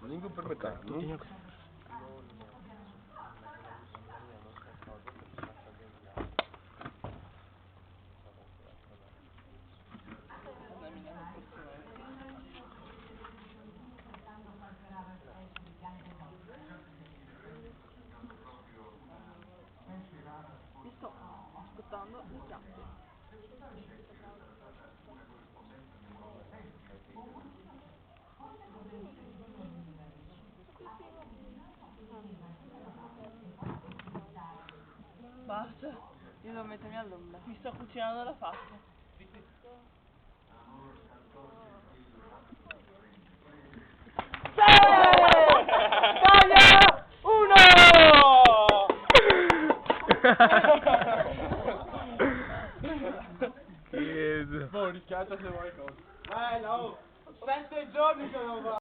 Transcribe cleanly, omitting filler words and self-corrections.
Lingua per metà. Mi sto aspettando il piatto. Basta, io devo mettermi all'ombra. Mi sto cucinando la pasta. Italia 1! Che... Boh, rischiata se vuoi cosa. No! 7 giorni che non va!